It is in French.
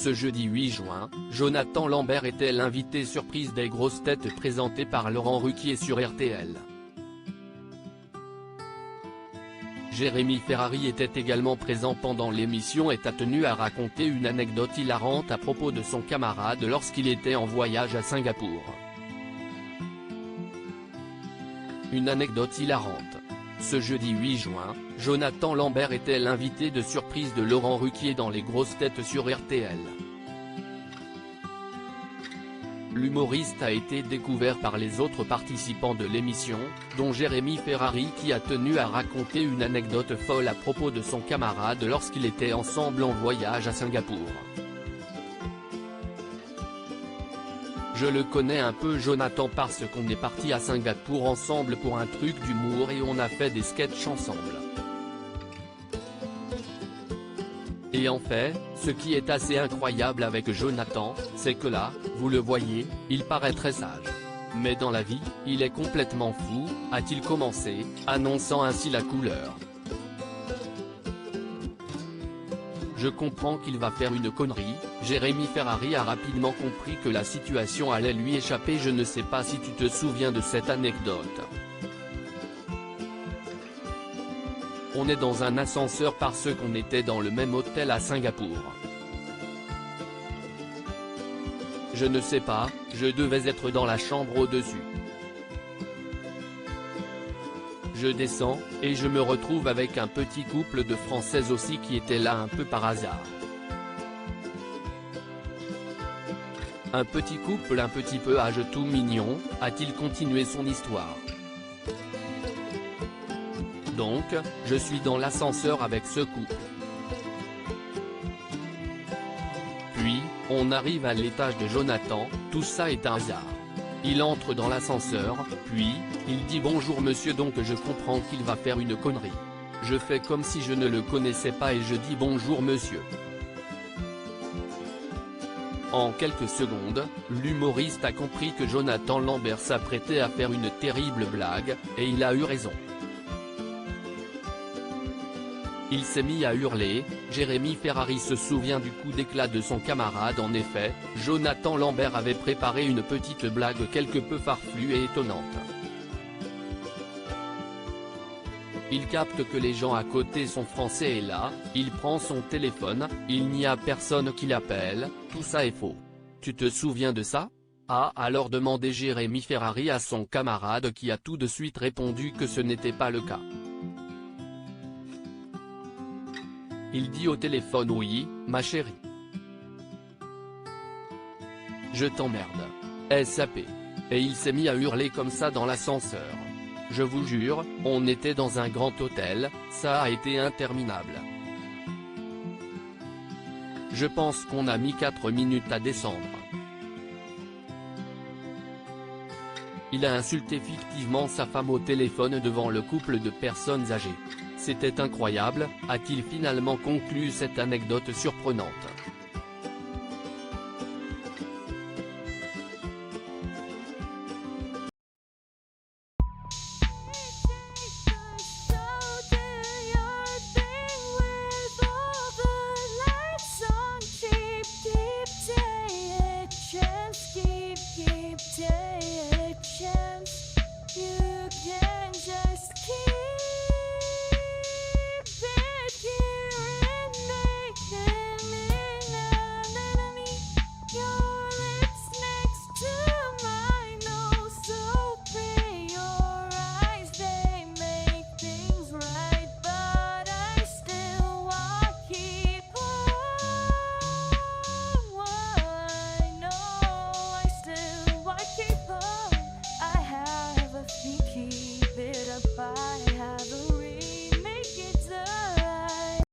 Ce jeudi 8 juin, Jonathan Lambert était l'invité surprise des grosses têtes présentées par Laurent Ruquier sur RTL. Jérémy Ferrari était également présent pendant l'émission et a tenu à raconter une anecdote hilarante à propos de son camarade lorsqu'il était en voyage à Singapour. Une anecdote hilarante. Ce jeudi 8 juin, Jonathan Lambert était l'invité de surprise de Laurent Ruquier dans Les Grosses Têtes sur RTL. L'humoriste a été découvert par les autres participants de l'émission, dont Jérémy Ferrari qui a tenu à raconter une anecdote folle à propos de son camarade lorsqu'ils étaient ensemble en voyage à Singapour. Je le connais un peu Jonathan parce qu'on est parti à Singapour ensemble pour un truc d'humour et on a fait des sketchs ensemble. Et en fait, ce qui est assez incroyable avec Jonathan, c'est que là, vous le voyez, il paraît très sage. Mais dans la vie, il est complètement fou, a-t-il commencé, annonçant ainsi la couleur. Je comprends qu'il va faire une connerie. Jérémy Ferrari a rapidement compris que la situation allait lui échapper. Je ne sais pas si tu te souviens de cette anecdote. On est dans un ascenseur parce qu'on était dans le même hôtel à Singapour. Je ne sais pas, je devais être dans la chambre au-dessus. Je descends, et je me retrouve avec un petit couple de Françaises aussi qui étaient là un peu par hasard. Un petit couple un petit peu âge tout mignon, a-t-il continué son histoire. Donc, je suis dans l'ascenseur avec ce couple. Puis, on arrive à l'étage de Jonathan, tout ça est un hasard. Il entre dans l'ascenseur, puis, il dit bonjour monsieur donc je comprends qu'il va faire une connerie. Je fais comme si je ne le connaissais pas et je dis bonjour monsieur. En quelques secondes, l'humoriste a compris que Jonathan Lambert s'apprêtait à faire une terrible blague, et il a eu raison. Il s'est mis à hurler. Jérémy Ferrari se souvient du coup d'éclat de son camarade. En effet, Jonathan Lambert avait préparé une petite blague quelque peu farfelue et étonnante. Il capte que les gens à côté sont français et là, il prend son téléphone, il n'y a personne qui l'appelle, tout ça est faux. Tu te souviens de ça ? A alors demandé Jérémy Ferrari à son camarade qui a tout de suite répondu que ce n'était pas le cas. Il dit au téléphone oui, ma chérie. Je t'emmerde. SAP. Et il s'est mis à hurler comme ça dans l'ascenseur. Je vous jure, on était dans un grand hôtel, ça a été interminable. Je pense qu'on a mis 4 minutes à descendre. Il a insulté fictivement sa femme au téléphone devant le couple de personnes âgées. C'était incroyable, a-t-il finalement conclu cette anecdote surprenante.